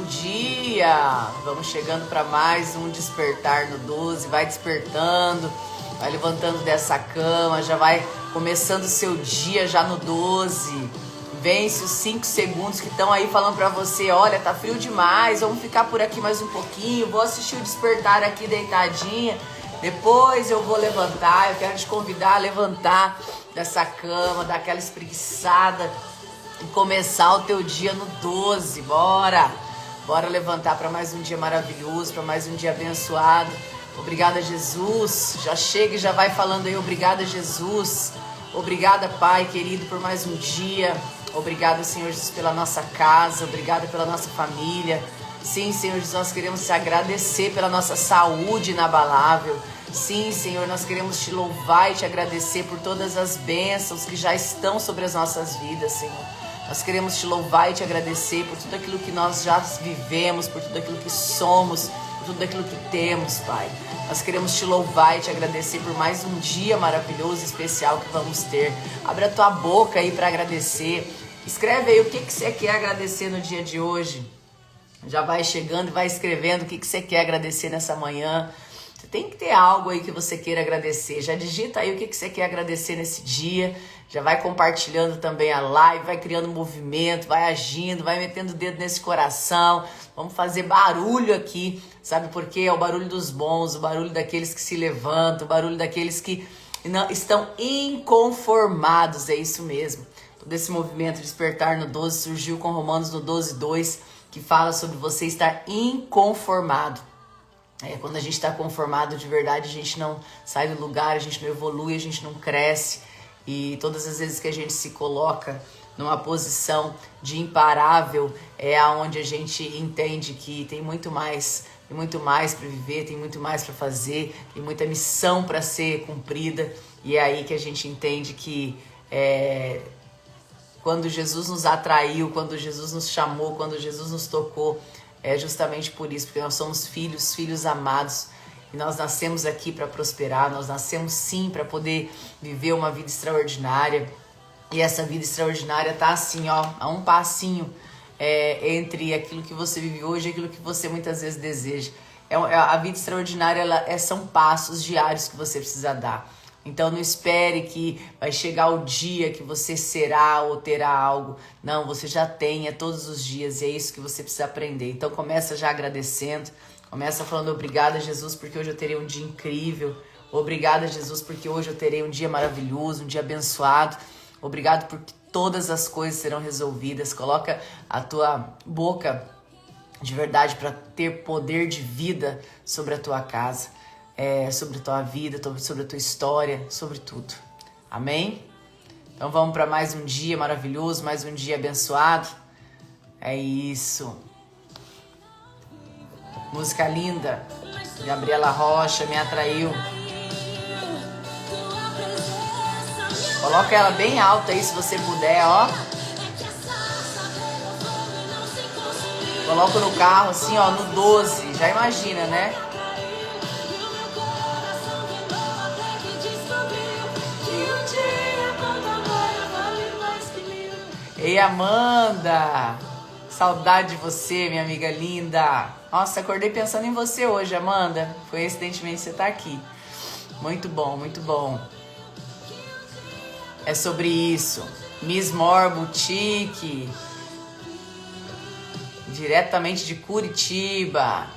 dia! Vamos chegando para mais um Despertar no 12. Vai despertando, vai levantando dessa cama, já vai começando o seu dia já no 12. Vence os 5 segundos que estão aí falando para você: olha, tá frio demais, vamos ficar por aqui mais um pouquinho, vou assistir o Despertar aqui deitadinha, depois eu vou levantar. Eu quero te convidar a levantar dessa cama, dar aquela espreguiçada e começar o teu dia no 12. Bora levantar para mais um dia maravilhoso, para mais um dia abençoado. Obrigada, Jesus. Já chega e já vai falando aí: obrigada, Jesus. Obrigada, Pai querido, por mais um dia. Obrigada, Senhor Jesus, pela nossa casa. Obrigada pela nossa família. Sim, Senhor Jesus, nós queremos te agradecer pela nossa saúde inabalável. Sim, Senhor, nós queremos te louvar e te agradecer por todas as bênçãos que já estão sobre as nossas vidas, Senhor. Nós queremos te louvar e te agradecer por tudo aquilo que nós já vivemos, por tudo aquilo que somos, por tudo aquilo que temos, Pai. Nós queremos te louvar e te agradecer por mais um dia maravilhoso e especial que vamos ter. Abre a tua boca aí para agradecer. Escreve aí o que você quer agradecer no dia de hoje. Já vai chegando e vai escrevendo o que você quer agradecer nessa manhã. Você tem que ter algo aí que você queira agradecer. Já digita aí o que você quer agradecer nesse dia. Já vai compartilhando também a live, vai criando movimento, vai agindo, vai metendo o dedo nesse coração. Vamos fazer barulho aqui, sabe por quê? É o barulho dos bons, o barulho daqueles que se levantam, o barulho daqueles que não estão inconformados, é isso mesmo. Todo esse movimento Despertar no 12 surgiu com Romanos no 12:2, que fala sobre você estar inconformado. Quando a gente está conformado de verdade, a gente não sai do lugar, a gente não evolui, a gente não cresce. E todas as vezes que a gente se coloca numa posição de imparável, é aonde a gente entende que tem muito mais para viver, tem muito mais para fazer, tem muita missão para ser cumprida. E é aí que a gente entende que quando Jesus nos atraiu, quando Jesus nos chamou, quando Jesus nos tocou, é justamente por isso, porque nós somos filhos amados. E nós nascemos aqui para prosperar, nós nascemos sim para poder viver uma vida extraordinária. E essa vida extraordinária tá assim, ó, a um passinho entre aquilo que você vive hoje e aquilo que você muitas vezes deseja. A vida extraordinária, são passos diários que você precisa dar. Então não espere que vai chegar o dia que você será ou terá algo. Não, você já tem, todos os dias, e é isso que você precisa aprender. Então começa já agradecendo. Começa falando: obrigada, Jesus, porque hoje eu terei um dia incrível. Obrigada, Jesus, porque hoje eu terei um dia maravilhoso, um dia abençoado. Obrigado porque todas as coisas serão resolvidas. Coloca a tua boca de verdade para ter poder de vida sobre a tua casa, sobre a tua vida, sobre a tua história, sobre tudo. Amém? Então vamos para mais um dia maravilhoso, mais um dia abençoado. É isso. Música linda, Gabriela Rocha, Me Atraiu. Coloca ela bem alta aí se você puder, ó. Coloca no carro assim, ó, no 12, já imagina, né? Ei, Amanda! Saudade de você, minha amiga linda. Nossa, acordei pensando em você hoje, Amanda. Coincidentemente você tá aqui. Muito bom, muito bom. É sobre isso. Miss More Boutique. Diretamente de Curitiba.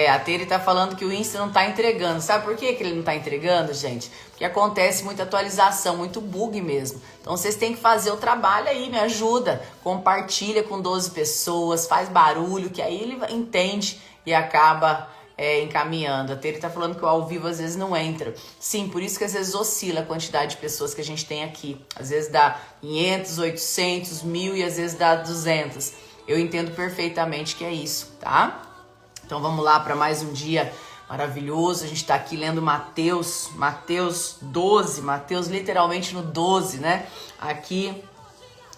A Tere tá falando que o Insta não tá entregando. Sabe por que ele não tá entregando, gente? Porque acontece muita atualização, muito bug mesmo. Então vocês têm que fazer o trabalho aí, me ajuda. Compartilha com 12 pessoas, faz barulho, que aí ele entende e acaba encaminhando. A Tere tá falando que o ao vivo às vezes não entra. Sim, por isso que às vezes oscila a quantidade de pessoas que a gente tem aqui. Às vezes dá 500, 800, 1000 e às vezes dá 200. Eu entendo perfeitamente que é isso, tá? Então vamos lá para mais um dia maravilhoso. A gente está aqui lendo Mateus 12, Mateus literalmente no 12, né? Aqui,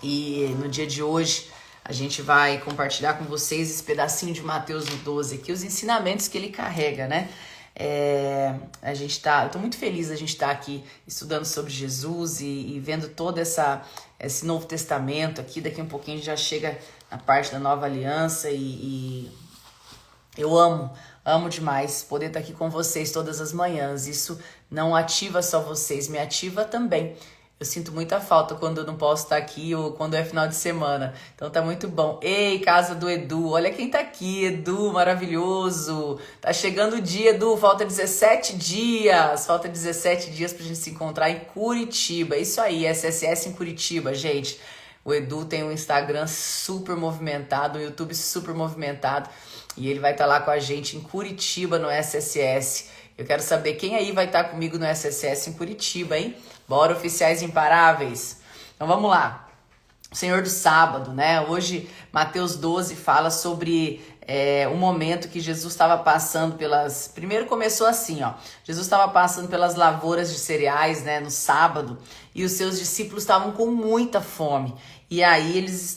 e no dia de hoje a gente vai compartilhar com vocês esse pedacinho de Mateus no 12 aqui, os ensinamentos que ele carrega, né? Eu tô muito feliz a gente estar aqui estudando sobre Jesus e vendo todo esse Novo Testamento aqui. Daqui a um pouquinho a gente já chega na parte da Nova Aliança e eu amo demais poder estar aqui com vocês todas as manhãs. Isso não ativa só vocês, me ativa também. Eu sinto muita falta quando eu não posso estar aqui ou quando é final de semana. Então tá muito bom. Ei, casa do Edu, olha quem tá aqui, Edu, maravilhoso. Tá chegando o dia, Edu, falta 17 dias. Falta 17 dias pra gente se encontrar em Curitiba. Isso aí, SSS em Curitiba, gente. O Edu tem um Instagram super movimentado, um YouTube super movimentado. E ele vai estar lá com a gente em Curitiba no SSS. Eu quero saber quem aí vai estar comigo no SSS em Curitiba, hein? Bora, oficiais imparáveis. Então vamos lá. O Senhor do Sábado, né? Hoje, Mateus 12 fala sobre um momento que Jesus estava passando pelas... Primeiro começou assim, ó. Jesus estava passando pelas lavouras de cereais, né? No sábado. E os seus discípulos estavam com muita fome. E aí eles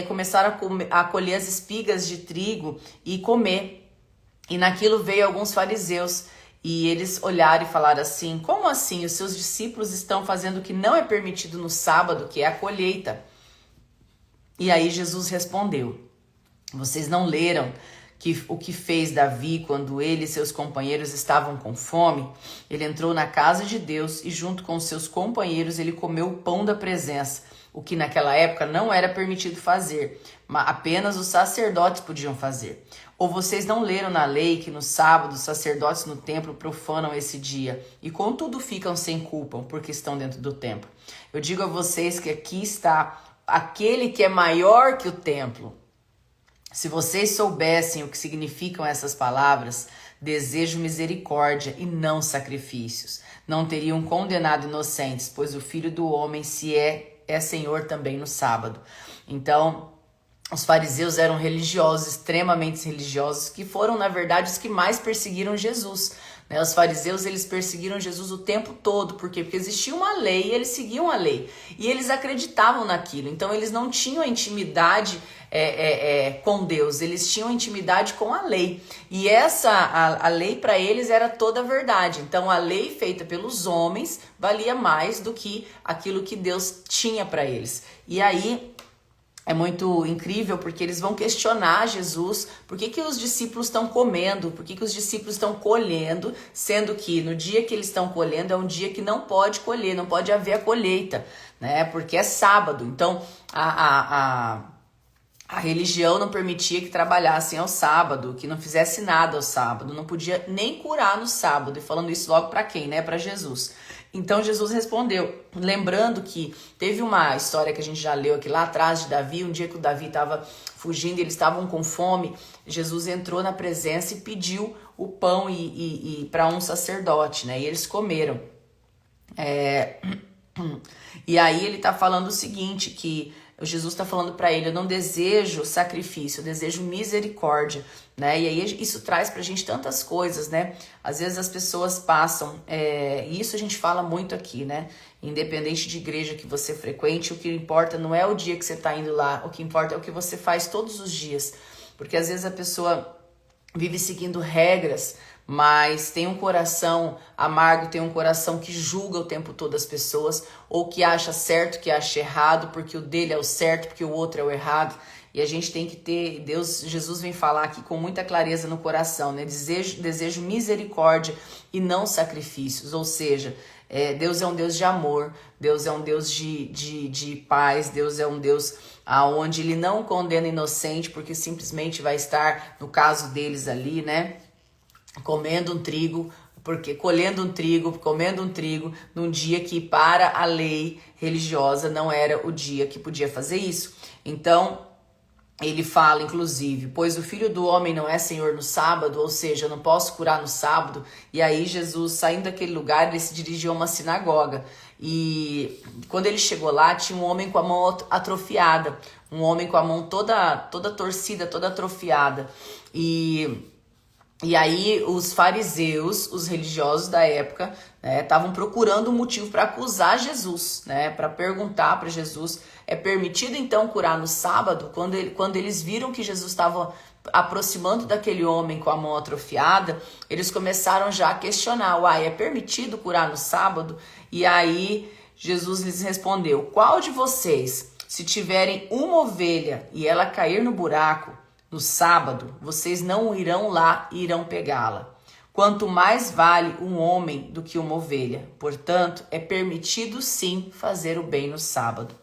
começaram a colher as espigas de trigo e comer. E naquilo veio alguns fariseus. E eles olharam e falaram assim: como assim? Os seus discípulos estão fazendo o que não é permitido no sábado, que é a colheita. E aí Jesus respondeu: vocês não leram o que fez Davi quando ele e seus companheiros estavam com fome? Ele entrou na casa de Deus e junto com seus companheiros ele comeu o pão da presença, o que naquela época não era permitido fazer, mas apenas os sacerdotes podiam fazer. Ou vocês não leram na lei que no sábado os sacerdotes no templo profanam esse dia e contudo ficam sem culpa porque estão dentro do templo? Eu digo a vocês que aqui está aquele que é maior que o templo. Se vocês soubessem o que significam essas palavras, desejo misericórdia e não sacrifícios, não teriam condenado inocentes, pois o Filho do Homem é Senhor também no sábado. Então, os fariseus eram religiosos, extremamente religiosos, que foram, na verdade, os que mais perseguiram Jesus. Né? Os fariseus, eles perseguiram Jesus o tempo todo. Por quê? Porque existia uma lei e eles seguiam a lei. E eles acreditavam naquilo. Então, eles não tinham a intimidade com Deus. Eles tinham a intimidade com a lei. E a lei para eles era toda a verdade. Então, a lei feita pelos homens valia mais do que aquilo que Deus tinha para eles. E aí... é muito incrível porque eles vão questionar Jesus por que os discípulos estão comendo, por que os discípulos estão colhendo, sendo que no dia que eles estão colhendo é um dia que não pode colher, não pode haver a colheita, né? Porque é sábado. Então a religião não permitia que trabalhassem ao sábado, que não fizesse nada ao sábado, não podia nem curar no sábado. E falando isso logo para quem, né? Para Jesus. Então Jesus respondeu, lembrando que teve uma história que a gente já leu aqui lá atrás de Davi, um dia que o Davi estava fugindo e eles estavam com fome, Jesus entrou na presença e pediu o pão para um sacerdote, né? E eles comeram. E aí ele está falando o seguinte, que Jesus está falando para ele: eu não desejo sacrifício, eu desejo misericórdia, né? E aí isso traz pra gente tantas coisas, né? Às vezes as pessoas passam, e isso a gente fala muito aqui, né? Independente de igreja que você frequente, o que importa não é o dia que você tá indo lá, o que importa é o que você faz todos os dias. Porque às vezes a pessoa vive seguindo regras, mas tem um coração amargo, tem um coração que julga o tempo todo as pessoas, ou que acha certo, que acha errado, porque o dele é o certo, porque o outro é o errado. E a gente tem que ter, Jesus vem falar aqui com muita clareza no coração, né? Desejo misericórdia e não sacrifícios, ou seja, Deus é um Deus de amor, Deus é um Deus de paz, Deus é um Deus onde ele não condena inocente, porque simplesmente vai estar, no caso deles ali, né? Comendo um trigo, comendo um trigo, num dia que para a lei religiosa não era o dia que podia fazer isso. Então, ele fala, inclusive, pois o Filho do Homem não é Senhor no sábado, ou seja, eu não posso curar no sábado. E aí Jesus, saindo daquele lugar, ele se dirigiu a uma sinagoga. E quando ele chegou lá, tinha um homem com a mão atrofiada, um homem com a mão toda torcida, toda atrofiada. E aí os fariseus, os religiosos da época, estavam procurando um motivo para acusar Jesus, né, para perguntar para Jesus: é permitido então curar no sábado? Quando eles viram que Jesus estava aproximando daquele homem com a mão atrofiada, eles começaram já a questionar, uai, é permitido curar no sábado? E aí Jesus lhes respondeu, qual de vocês, se tiverem uma ovelha e ela cair no buraco no sábado, vocês não irão lá e irão pegá-la? Quanto mais vale um homem do que uma ovelha. Portanto, é permitido sim fazer o bem no sábado.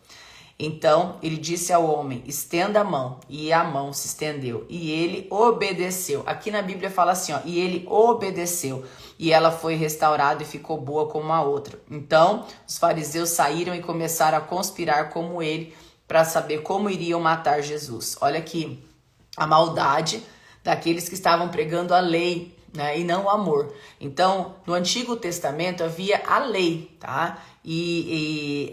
Então ele disse ao homem, estenda a mão, e a mão se estendeu, e ele obedeceu. Aqui na Bíblia fala assim, ó, e ele obedeceu, e ela foi restaurada e ficou boa como a outra. Então os fariseus saíram e começaram a conspirar como ele, para saber como iriam matar Jesus. Olha aqui a maldade daqueles que estavam pregando a lei, né, e não o amor. Então, no Antigo Testamento havia a lei, tá? E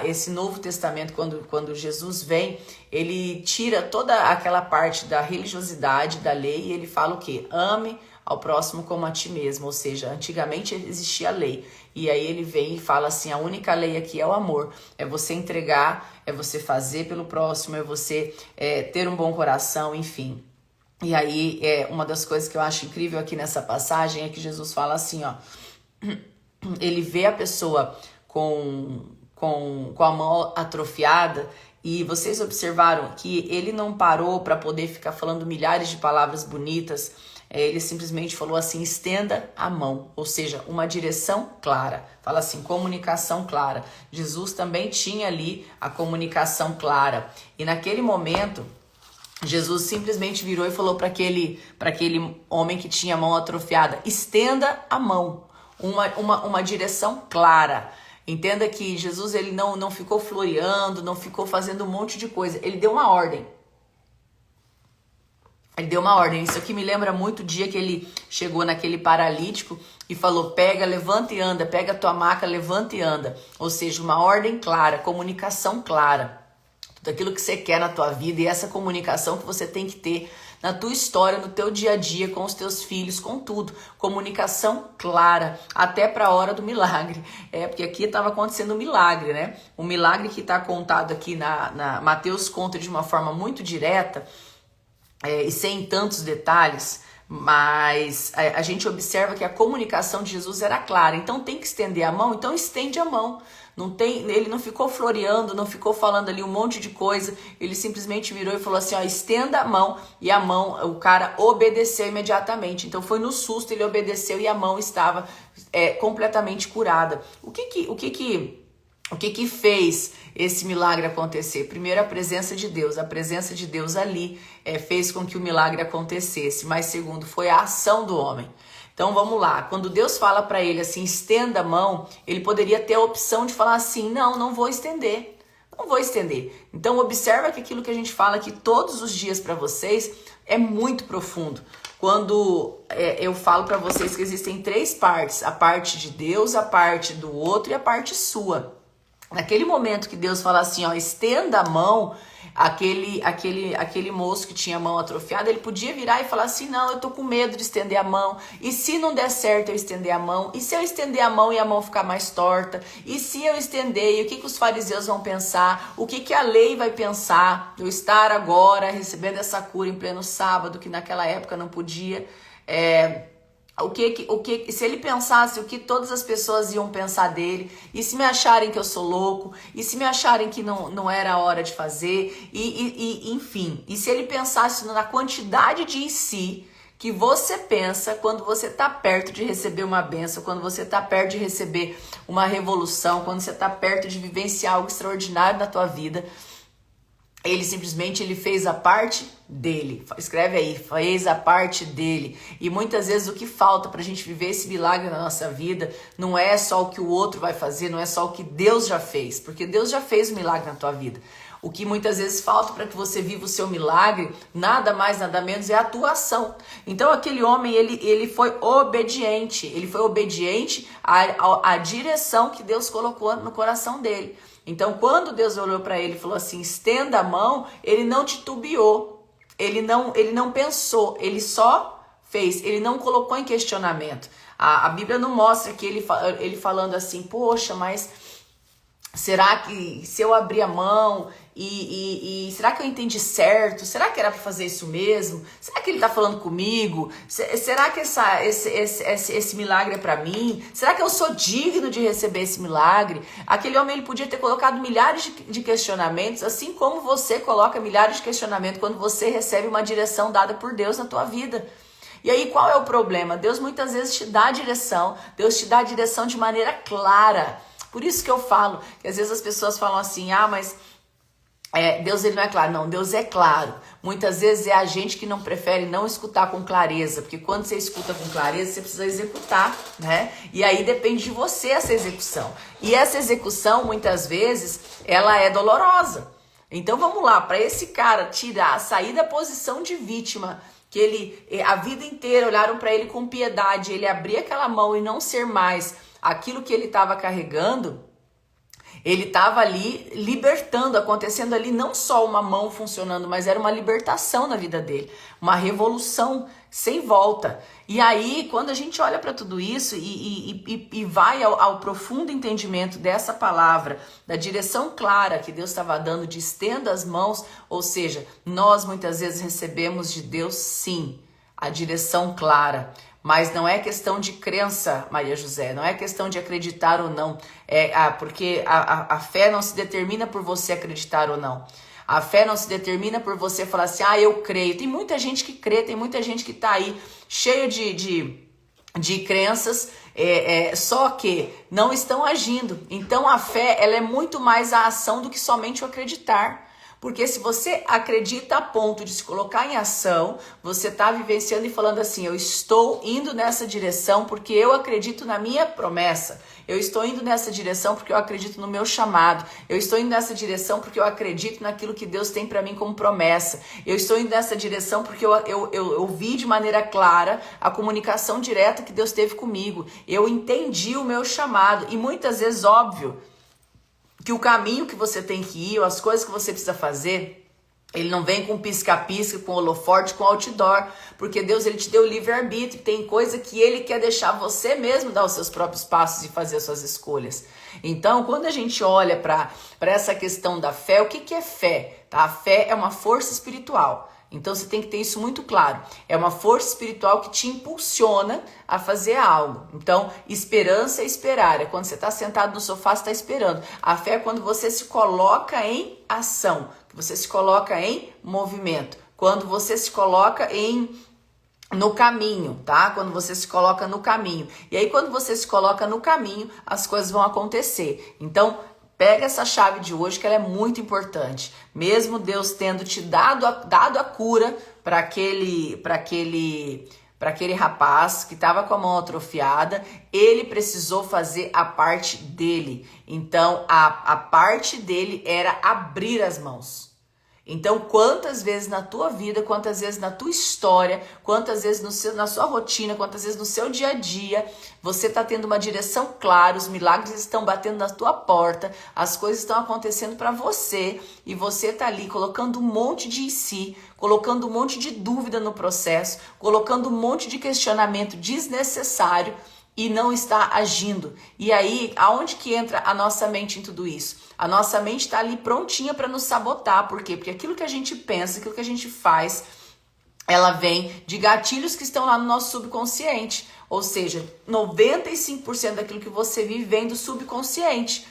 esse Novo Testamento, quando Jesus vem, ele tira toda aquela parte da religiosidade da lei e ele fala o quê? Ame ao próximo como a ti mesmo. Ou seja, antigamente existia a lei. E aí ele vem e fala assim, a única lei aqui é o amor. É você entregar, é você fazer pelo próximo, é você ter um bom coração, enfim. E aí, uma das coisas que eu acho incrível aqui nessa passagem é que Jesus fala assim, ó, ele vê a pessoa com a mão atrofiada e vocês observaram que ele não parou para poder ficar falando milhares de palavras bonitas, ele simplesmente falou assim, estenda a mão, ou seja, uma direção clara, fala assim, comunicação clara. Jesus também tinha ali a comunicação clara e naquele momento, Jesus simplesmente virou e falou para aquele homem que tinha a mão atrofiada, estenda a mão, uma direção clara. Entenda que Jesus ele não ficou floreando, não ficou fazendo um monte de coisa, ele deu uma ordem. Ele deu uma ordem. Isso aqui me lembra muito o dia que ele chegou naquele paralítico e falou, pega, levanta e anda, pega a tua maca, levanta e anda. Ou seja, uma ordem clara, comunicação clara. Tudo aquilo que você quer na tua vida e essa comunicação que você tem que ter na tua história, no teu dia a dia, com os teus filhos, com tudo. Comunicação clara, até para a hora do milagre. Porque aqui estava acontecendo um milagre, né? Um milagre que está contado aqui na Mateus conta de uma forma muito direta e sem tantos detalhes, mas a gente observa que a comunicação de Jesus era clara. Então tem que estender a mão, então estende a mão. Ele não ficou floreando, não ficou falando ali um monte de coisa, ele simplesmente virou e falou assim, ó, estenda a mão, e a mão, o cara obedeceu imediatamente. Então foi no susto, ele obedeceu e a mão estava completamente curada. O que fez esse milagre acontecer? Primeiro, a presença de Deus ali fez com que o milagre acontecesse, mas segundo, foi a ação do homem. Então vamos lá, quando Deus fala para ele assim, estenda a mão, ele poderia ter a opção de falar assim, não vou estender, não vou estender. Então observa que aquilo que a gente fala aqui todos os dias para vocês é muito profundo. Quando eu falo para vocês que existem três partes, a parte de Deus, a parte do outro e a parte sua. Naquele momento que Deus fala assim, ó, estenda a mão, aquele moço que tinha a mão atrofiada, ele podia virar e falar assim, não, eu tô com medo de estender a mão, e se não der certo eu estender a mão, e se eu estender a mão e a mão ficar mais torta, e se eu estender, e o que os fariseus vão pensar, o que a lei vai pensar, eu estar agora recebendo essa cura em pleno sábado, que naquela época não podia, se ele pensasse o que todas as pessoas iam pensar dele, e se me acharem que eu sou louco, e se me acharem que não era a hora de fazer, enfim, e se ele pensasse na quantidade de si que você pensa quando você está perto de receber uma bênção, quando você está perto de receber uma revolução, quando você está perto de vivenciar algo extraordinário na tua vida, ele simplesmente fez a parte dele. Escreve aí, fez a parte dele. E muitas vezes o que falta pra gente viver esse milagre na nossa vida não é só o que o outro vai fazer, não é só o que Deus já fez, porque Deus já fez o milagre na tua vida. O que muitas vezes falta para que você viva o seu milagre, nada mais, nada menos, é a tua ação. Então aquele homem, ele foi obediente, à direção que Deus colocou no coração dele. Então quando Deus olhou para ele e falou assim, estenda a mão, ele não titubeou, ele não pensou, ele só fez, ele não colocou em questionamento. A Bíblia não mostra que ele falando assim, poxa, mas Será que se eu abrir a mão e será que eu entendi certo? Será que era para fazer isso mesmo? Será que ele tá falando comigo? Será que esse milagre é para mim? Será que eu sou digno de receber esse milagre? Aquele homem, ele podia ter colocado milhares de questionamentos, assim como você coloca milhares de questionamentos quando você recebe uma direção dada por Deus na tua vida. E aí, qual é o problema? Deus muitas vezes te dá a direção, Deus te dá a direção de maneira clara. Por isso que eu falo, que às vezes as pessoas falam assim, mas Deus ele não é claro. Não, Deus é claro. Muitas vezes é a gente que não prefere não escutar com clareza, porque quando você escuta com clareza, você precisa executar, né? E aí depende de você essa execução. E essa execução, muitas vezes, ela é dolorosa. Então vamos lá, para esse cara sair da posição de vítima, que ele, a vida inteira olharam para ele com piedade, ele abrir aquela mão e não ser mais aquilo que ele estava carregando, ele estava ali libertando, acontecendo ali não só uma mão funcionando, mas era uma libertação na vida dele, uma revolução sem volta. E aí, quando a gente olha para tudo isso e vai ao profundo entendimento dessa palavra, da direção clara que Deus estava dando de estenda as mãos, ou seja, nós muitas vezes recebemos de Deus sim, a direção clara. Mas não é questão de crença, Maria José, não é questão de acreditar ou não, porque a fé não se determina por você acreditar ou não. A fé não se determina por você falar assim, eu creio. Tem muita gente que crê, tem muita gente que tá aí cheio de crenças, só que não estão agindo. Então a fé, ela é muito mais a ação do que somente o acreditar. Porque se você acredita a ponto de se colocar em ação, você está vivenciando e falando assim, eu estou indo nessa direção porque eu acredito na minha promessa. Eu estou indo nessa direção porque eu acredito no meu chamado. Eu estou indo nessa direção porque eu acredito naquilo que Deus tem para mim como promessa. Eu estou indo nessa direção porque eu vi de maneira clara a comunicação direta que Deus teve comigo. Eu entendi o meu chamado e muitas vezes, óbvio, que o caminho que você tem que ir, ou as coisas que você precisa fazer, ele não vem com pisca-pisca, com holoforte, com outdoor, porque Deus ele te deu livre-arbítrio, tem coisa que ele quer deixar você mesmo dar os seus próprios passos e fazer as suas escolhas. Então, quando a gente olha para essa questão da fé, o que é fé? Tá? A fé é uma força espiritual. Então você tem que ter isso muito claro. É uma força espiritual que te impulsiona a fazer algo. Então, esperança é esperar. É quando você está sentado no sofá, você está esperando. A fé é quando você se coloca em ação, que você se coloca em movimento. Quando você se coloca no caminho, tá? Quando você se coloca no caminho. E aí, quando você se coloca no caminho, as coisas vão acontecer. Então, pega essa chave de hoje que ela é muito importante. Mesmo Deus tendo te dado a cura para aquele rapaz que estava com a mão atrofiada, ele precisou fazer a parte dele. Então, a parte dele era abrir as mãos. Então, quantas vezes na tua vida, quantas vezes na tua história, quantas vezes na sua rotina, quantas vezes no seu dia a dia, você está tendo uma direção clara, os milagres estão batendo na tua porta, as coisas estão acontecendo para você e você está ali colocando um monte de si, colocando um monte de dúvida no processo, colocando um monte de questionamento desnecessário e não está agindo. E aí, aonde que entra a nossa mente em tudo isso? A nossa mente está ali prontinha para nos sabotar. Por quê? Porque aquilo que a gente pensa, aquilo que a gente faz, ela vem de gatilhos que estão lá no nosso subconsciente. Ou seja, 95% daquilo que você vive vem do subconsciente.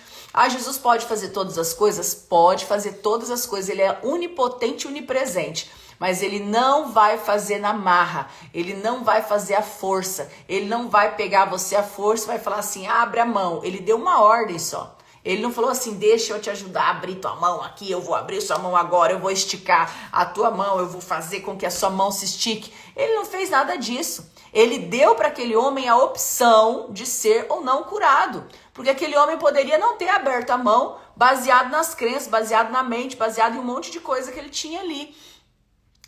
Jesus pode fazer todas as coisas? Pode fazer todas as coisas. Ele é onipotente e onipresente. Mas ele não vai fazer na marra, ele não vai fazer a força, ele não vai pegar você a força e vai falar assim, abre a mão. Ele deu uma ordem só. Ele não falou assim, deixa eu te ajudar a abrir tua mão aqui, eu vou abrir sua mão agora, eu vou esticar a tua mão, eu vou fazer com que a sua mão se estique. Ele não fez nada disso. Ele deu para aquele homem a opção de ser ou não curado. Porque aquele homem poderia não ter aberto a mão baseado nas crenças, baseado na mente, baseado em um monte de coisa que ele tinha ali.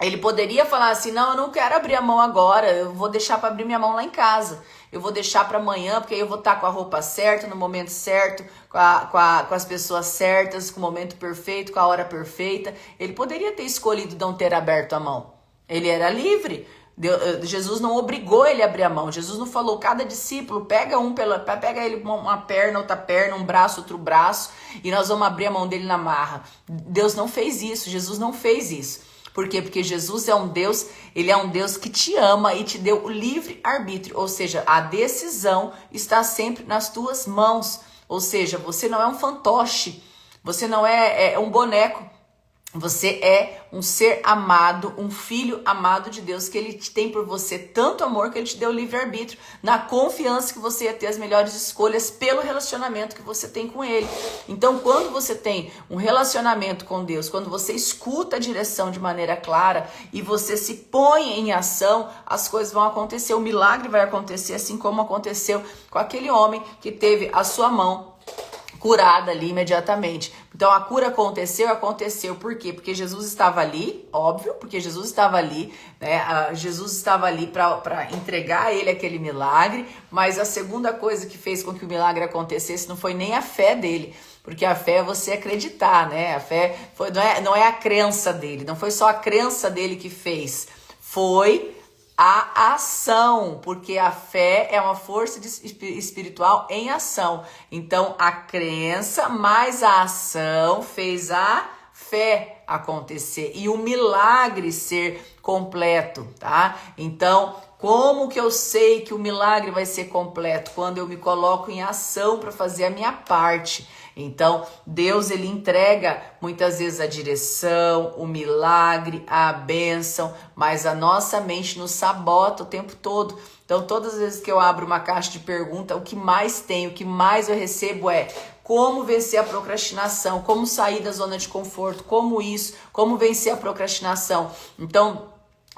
Ele poderia falar assim, não, eu não quero abrir a mão agora, eu vou deixar para abrir minha mão lá em casa. Eu vou deixar para amanhã, porque aí eu vou estar com a roupa certa, no momento certo, com as pessoas certas, com o momento perfeito, com a hora perfeita. Ele poderia ter escolhido não ter aberto a mão. Ele era livre. Jesus não obrigou ele a abrir a mão. Jesus não falou, cada discípulo pega ele uma perna, outra perna, um braço, outro braço, e nós vamos abrir a mão dele na marra. Deus não fez isso, Jesus não fez isso. Por quê? Porque Jesus é um Deus, ele é um Deus que te ama e te deu o livre arbítrio, ou seja, a decisão está sempre nas tuas mãos. Ou seja, você não é um fantoche, você não é um boneco. Você é um ser amado, um filho amado de Deus, que ele tem por você tanto amor que ele te deu livre-arbítrio, na confiança que você ia ter as melhores escolhas pelo relacionamento que você tem com ele. Então, quando você tem um relacionamento com Deus, quando você escuta a direção de maneira clara e você se põe em ação, as coisas vão acontecer, o milagre vai acontecer, assim como aconteceu com aquele homem que teve a sua mão curada ali imediatamente. Então a cura aconteceu. Por quê? Porque Jesus estava ali, óbvio, porque Jesus estava ali, né? Jesus estava ali para entregar a ele aquele milagre, mas a segunda coisa que fez com que o milagre acontecesse não foi nem a fé dele, porque a fé é você acreditar, né? A fé não é a crença dele, não foi só a crença dele que fez, foi a ação, porque a fé é uma força espiritual em ação. Então, a crença mais a ação fez a fé acontecer e o milagre ser completo, tá? Então, como que eu sei que o milagre vai ser completo? Quando eu me coloco em ação para fazer a minha parte. Então, Deus, ele entrega muitas vezes a direção, o milagre, a bênção, mas a nossa mente nos sabota o tempo todo. Então, todas as vezes que eu abro uma caixa de pergunta, o que mais tem, o que mais eu recebo é como vencer a procrastinação, como sair da zona de conforto, como vencer a procrastinação. Então,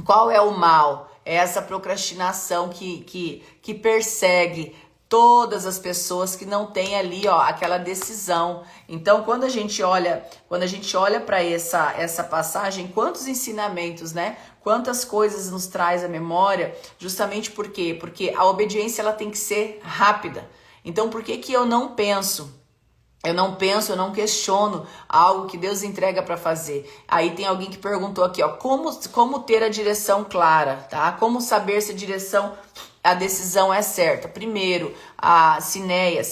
qual é o mal? É essa procrastinação que persegue todas as pessoas que não têm ali, ó, aquela decisão. Então, quando a gente olha para essa passagem, quantos ensinamentos, né? Quantas coisas nos traz à memória, justamente por quê? Porque a obediência ela tem que ser rápida. Então, por que eu não penso? Eu não questiono algo que Deus entrega para fazer. Aí tem alguém que perguntou aqui, ó, como ter a direção clara, tá? Como saber se a decisão é certa? Primeiro, a Cineia,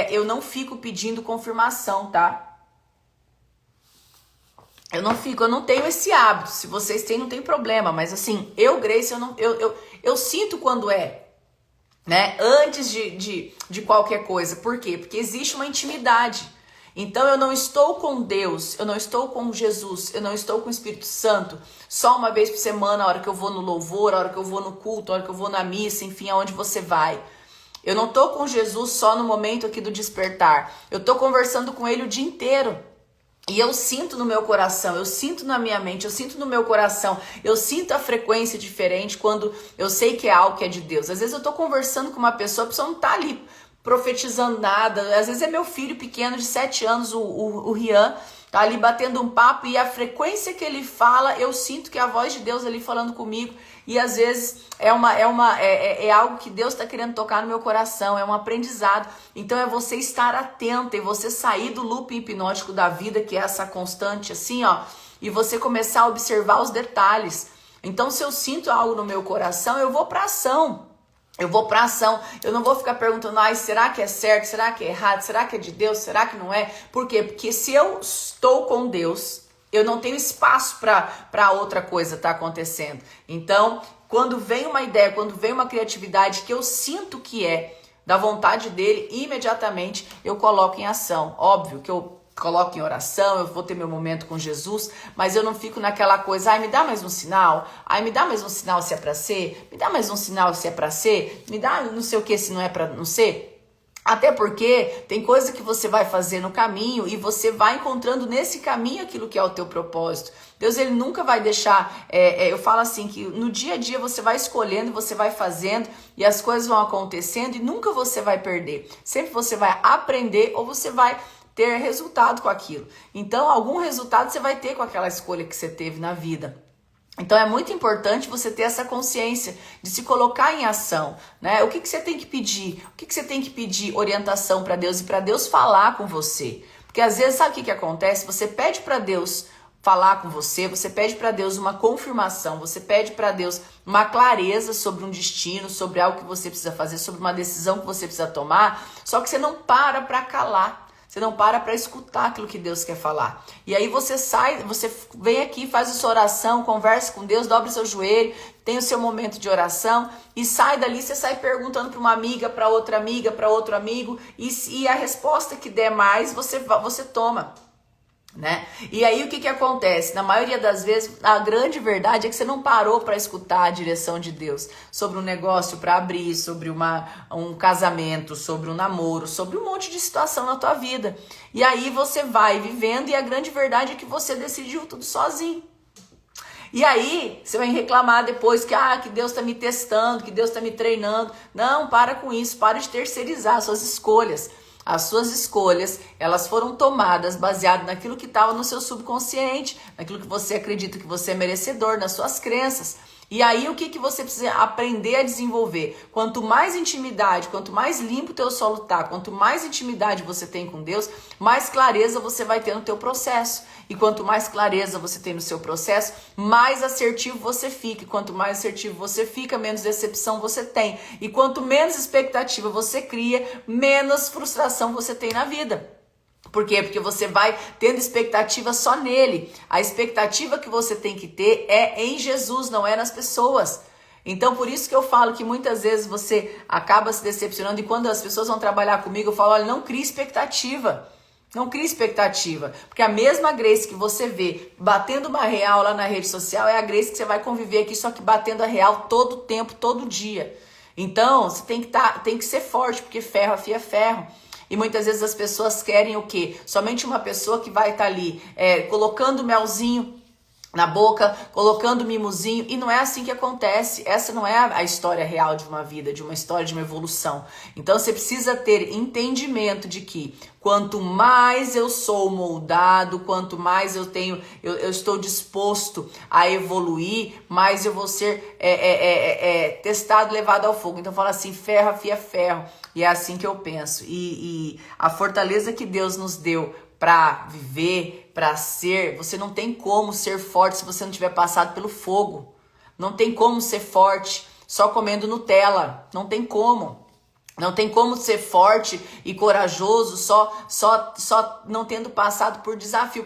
eu não fico pedindo confirmação, tá? Eu não tenho esse hábito. Se vocês têm, não tem problema, mas assim, Grace, eu sinto quando é, né? Antes de qualquer coisa. Por quê? Porque existe uma intimidade. Então eu não estou com Deus, eu não estou com Jesus, eu não estou com o Espírito Santo só uma vez por semana, a hora que eu vou no louvor, a hora que eu vou no culto, a hora que eu vou na missa, enfim, aonde você vai. Eu não estou com Jesus só no momento aqui do despertar. Eu estou conversando com ele o dia inteiro. E eu sinto no meu coração, eu sinto na minha mente, eu sinto no meu coração, eu sinto a frequência diferente quando eu sei que é algo que é de Deus. Às vezes eu tô conversando com uma pessoa, a pessoa não tá ali profetizando nada. Às vezes é meu filho pequeno de 7 anos, o Rian, tá ali batendo um papo e a frequência que ele fala, eu sinto que é a voz de Deus ali falando comigo. E às vezes é algo que Deus está querendo tocar no meu coração, é um aprendizado. Então é você estar atento e você sair do loop hipnótico da vida, que é essa constante assim, ó, e você começar a observar os detalhes. Então se eu sinto algo no meu coração, eu vou para ação. Eu não vou ficar perguntando, será que é certo, será que é errado, será que é de Deus, será que não é? Por quê? Porque se eu estou com Deus, eu não tenho espaço para outra coisa tá acontecendo. Então, quando vem uma ideia, quando vem uma criatividade que eu sinto que é da vontade dele, imediatamente eu coloco em ação. Óbvio que eu coloco em oração, eu vou ter meu momento com Jesus, mas eu não fico naquela coisa, me dá mais um sinal, me dá mais um sinal se é pra ser, me dá mais um sinal se é pra ser, me dá não sei o que se não é pra não ser. Até porque tem coisa que você vai fazer no caminho e você vai encontrando nesse caminho aquilo que é o teu propósito. Deus, ele nunca vai deixar, eu falo assim, que no dia a dia você vai escolhendo, você vai fazendo e as coisas vão acontecendo e nunca você vai perder. Sempre você vai aprender ou você vai ter resultado com aquilo. Então, algum resultado você vai ter com aquela escolha que você teve na vida. Então, é muito importante você ter essa consciência de se colocar em ação, né? O que você tem que pedir? O que você tem que pedir orientação para Deus e para Deus falar com você? Porque às vezes, sabe o que acontece? Você pede para Deus falar com você, você pede para Deus uma confirmação, você pede para Deus uma clareza sobre um destino, sobre algo que você precisa fazer, sobre uma decisão que você precisa tomar, só que você não para calar. Você não para escutar aquilo que Deus quer falar. E aí você sai, você vem aqui, faz a sua oração, conversa com Deus, dobra o seu joelho, tem o seu momento de oração e sai dali, você sai perguntando para uma amiga, para outra amiga, para outro amigo e a resposta que der mais, você toma. Né? E aí o que acontece? Na maioria das vezes, a grande verdade é que você não parou para escutar a direção de Deus sobre um negócio para abrir, sobre um casamento, sobre um namoro, sobre um monte de situação na tua vida. E aí você vai vivendo e a grande verdade é que você decidiu tudo sozinho. E aí você vai reclamar depois que Deus está me testando, que Deus está me treinando. Não, para com isso, para de terceirizar suas escolhas. As suas escolhas, elas foram tomadas baseado naquilo que estava no seu subconsciente, naquilo que você acredita que você é merecedor, nas suas crenças. E aí o que você precisa aprender a desenvolver? Quanto mais intimidade, quanto mais limpo o teu solo tá, quanto mais intimidade você tem com Deus, mais clareza você vai ter no teu processo. E quanto mais clareza você tem no seu processo, mais assertivo você fica. E quanto mais assertivo você fica, menos decepção você tem. E quanto menos expectativa você cria, menos frustração você tem na vida. Por quê? Porque você vai tendo expectativa só nele. A expectativa que você tem que ter é em Jesus, não é nas pessoas. Então, por isso que eu falo que muitas vezes você acaba se decepcionando. E quando as pessoas vão trabalhar comigo, eu falo, olha, não crie expectativa. Não crie expectativa. Porque a mesma Grace que você vê batendo uma real lá na rede social é a Grace que você vai conviver aqui, só que batendo a real todo o tempo, todo dia. Então, você tem que ser forte, porque ferro afia ferro. E muitas vezes as pessoas querem o quê? Somente uma pessoa que vai estar ali colocando melzinho na boca, colocando mimozinho, e não é assim que acontece. Essa não é a história real de uma vida, de uma história de uma evolução. Então você precisa ter entendimento de que quanto mais eu sou moldado, quanto mais eu estou disposto a evoluir, mais eu vou ser testado, levado ao fogo. Então fala assim, ferro afia ferro. E é assim que eu penso. E a fortaleza que Deus nos deu para viver, para ser, você não tem como ser forte se você não tiver passado pelo fogo. Não tem como ser forte só comendo Nutella. Não tem como. Não tem como ser forte e corajoso só não tendo passado por desafio.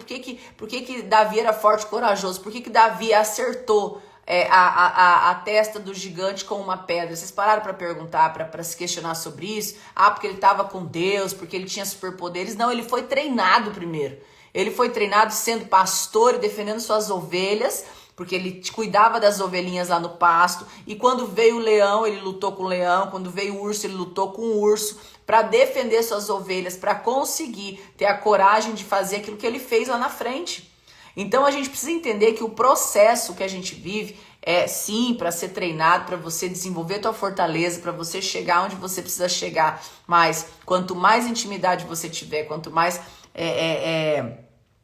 Por que Davi era forte e corajoso? Por que Davi acertou a testa do gigante com uma pedra? Vocês pararam para perguntar, para se questionar sobre isso? Porque ele estava com Deus, porque ele tinha superpoderes? Não, ele foi treinado primeiro. Ele foi treinado sendo pastor e defendendo suas ovelhas, porque ele cuidava das ovelhinhas lá no pasto. E quando veio o leão, ele lutou com o leão. Quando veio o urso, ele lutou com o urso para defender suas ovelhas, para conseguir ter a coragem de fazer aquilo que ele fez lá na frente. Então a gente precisa entender que o processo que a gente vive é sim para ser treinado, para você desenvolver tua fortaleza, para você chegar onde você precisa chegar. Mas quanto mais intimidade você tiver, quanto mais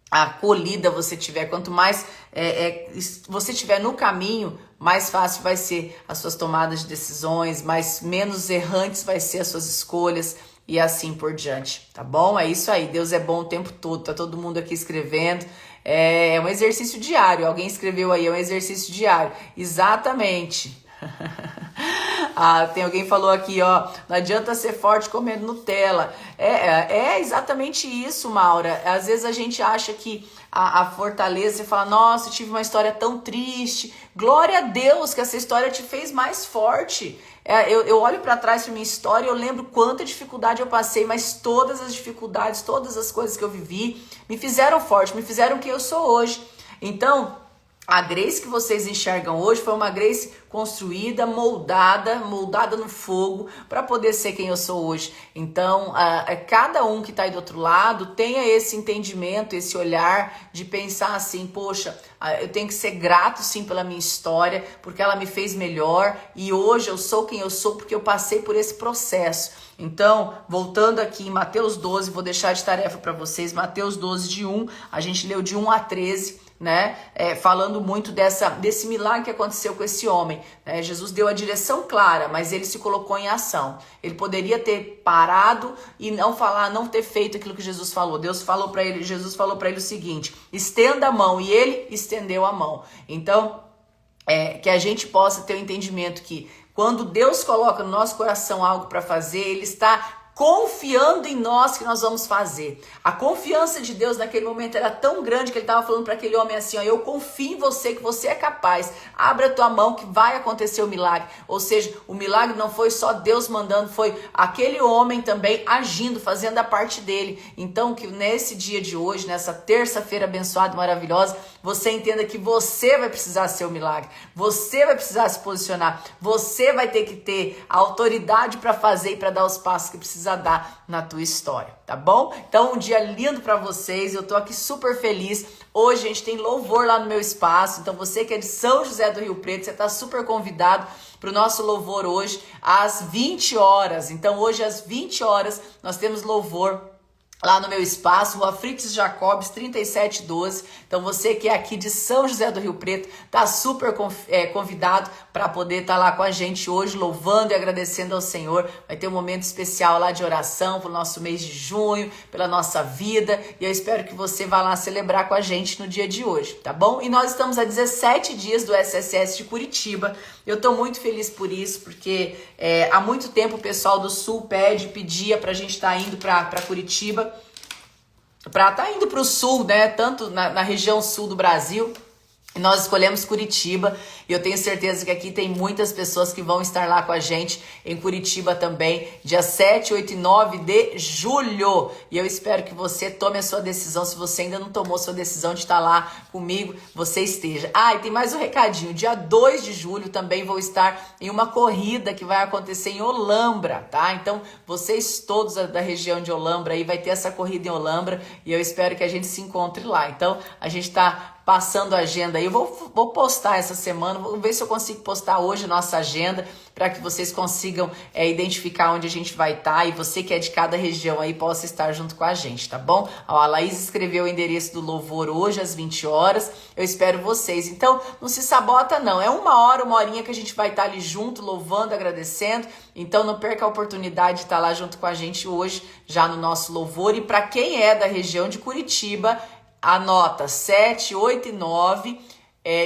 acolhida você tiver, quanto mais você tiver no caminho, mais fácil vai ser as suas tomadas de decisões, menos errantes vai ser as suas escolhas e assim por diante, tá bom? É isso aí, Deus é bom o tempo todo, tá todo mundo aqui escrevendo. É um exercício diário, alguém escreveu aí, é um exercício diário. Exatamente. Tem alguém que falou aqui, ó, não adianta ser forte comendo Nutella. É exatamente isso, Maura. Às vezes a gente acha que a fortaleza, você fala, nossa, eu tive uma história tão triste. Glória a Deus que essa história te fez mais forte. Eu olho para trás para minha história e eu lembro quanta dificuldade eu passei, mas todas as dificuldades, todas as coisas que eu vivi me fizeram forte, me fizeram quem eu sou hoje. Então, a Grace que vocês enxergam hoje foi uma Grace construída, moldada no fogo para poder ser quem eu sou hoje. Então, cada um que está aí do outro lado tenha esse entendimento, esse olhar de pensar assim, poxa, eu tenho que ser grato sim pela minha história, porque ela me fez melhor e hoje eu sou quem eu sou porque eu passei por esse processo. Então, voltando aqui em Mateus 12, vou deixar de tarefa para vocês, Mateus 12 de 1, a gente leu de 1 a 13, né, falando muito desse milagre que aconteceu com esse homem, né? Jesus deu a direção clara, mas ele se colocou em ação. Ele poderia ter parado e não ter feito aquilo que Jesus falou. Jesus falou para ele o seguinte: estenda a mão, e ele estendeu a mão. Então, que a gente possa ter o entendimento que quando Deus coloca no nosso coração algo para fazer, Ele está confiando em nós que nós vamos fazer. A confiança de Deus naquele momento era tão grande que ele estava falando para aquele homem assim: ó, eu confio em você, que você é capaz. Abre a tua mão que vai acontecer o milagre. Ou seja, o milagre não foi só Deus mandando, foi aquele homem também agindo, fazendo a parte dele. Então, que nesse dia de hoje, nessa terça-feira abençoada e maravilhosa, você entenda que você vai precisar ser o milagre. Você vai precisar se posicionar. Você vai ter que ter a autoridade para fazer e para dar os passos que precisa dar na tua história, tá bom? Então, um dia lindo para vocês. Eu tô aqui super feliz. Hoje a gente tem louvor lá no meu espaço. Então, você que é de São José do Rio Preto, você tá super convidado para o nosso louvor hoje às 20 horas. Então, hoje às 20 horas nós temos louvor lá no meu espaço, Rua Frites Jacobs, 3712. Então, você que é aqui de São José do Rio Preto, tá super convidado para poder estar lá com a gente hoje, louvando e agradecendo ao Senhor. Vai ter um momento especial lá de oração pro nosso mês de junho, pela nossa vida. E eu espero que você vá lá celebrar com a gente no dia de hoje, tá bom? E nós estamos há 17 dias do SSS de Curitiba. Eu tô muito feliz por isso, porque há muito tempo o pessoal do Sul pedia pra gente estar indo pra Curitiba, para estar indo para o sul, né? Tanto na região sul do Brasil. E nós escolhemos Curitiba, e eu tenho certeza que aqui tem muitas pessoas que vão estar lá com a gente em Curitiba também, dia 7, 8 e 9 de julho. E eu espero que você tome a sua decisão. Se você ainda não tomou sua decisão de estar lá comigo, você esteja. E tem mais um recadinho. Dia 2 de julho também vou estar em uma corrida que vai acontecer em Olambra, tá? Então, vocês todos da região de Olambra aí, vai ter essa corrida em Olambra, e eu espero que a gente se encontre lá. Então, a gente tá passando a agenda aí. Eu vou postar essa semana, vou ver se eu consigo postar hoje a nossa agenda, para que vocês consigam identificar onde a gente vai estar, e você que é de cada região aí possa estar junto com a gente, tá bom? A Laís escreveu o endereço do louvor hoje às 20 horas, eu espero vocês. Então, não se sabota não, é uma horinha que a gente vai estar ali junto, louvando, agradecendo. Então, não perca a oportunidade de estar lá junto com a gente hoje, já no nosso louvor. E para quem é da região de Curitiba, anota 7, 8 e 9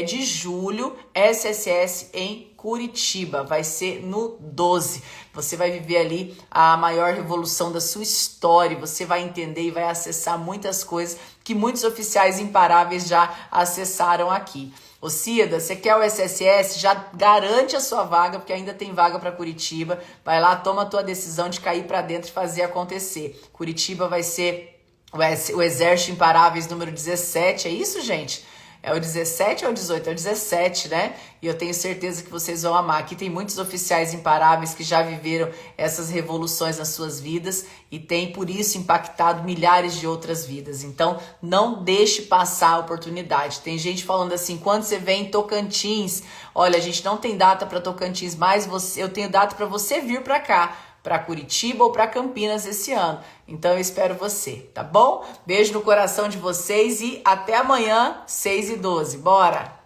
de julho, SSS em Curitiba. Vai ser no 12. Você vai viver ali a maior revolução da sua história. Você vai entender e vai acessar muitas coisas que muitos oficiais imparáveis já acessaram aqui. Ô Cida, você quer o SSS? Já garante a sua vaga, porque ainda tem vaga para Curitiba. Vai lá, toma a tua decisão de cair para dentro e fazer acontecer. Curitiba vai ser o Exército Imparáveis número 17, é isso, gente? É o 17 ou o 18? É o 17, né? E eu tenho certeza que vocês vão amar. Aqui tem muitos oficiais imparáveis que já viveram essas revoluções nas suas vidas e tem, por isso, impactado milhares de outras vidas. Então, não deixe passar a oportunidade. Tem gente falando assim: quando você vem em Tocantins? Olha, a gente não tem data para Tocantins, mas eu tenho data para você vir para cá, para Curitiba ou para Campinas esse ano. Então eu espero você, tá bom? Beijo no coração de vocês e até amanhã, 6 e 12. Bora!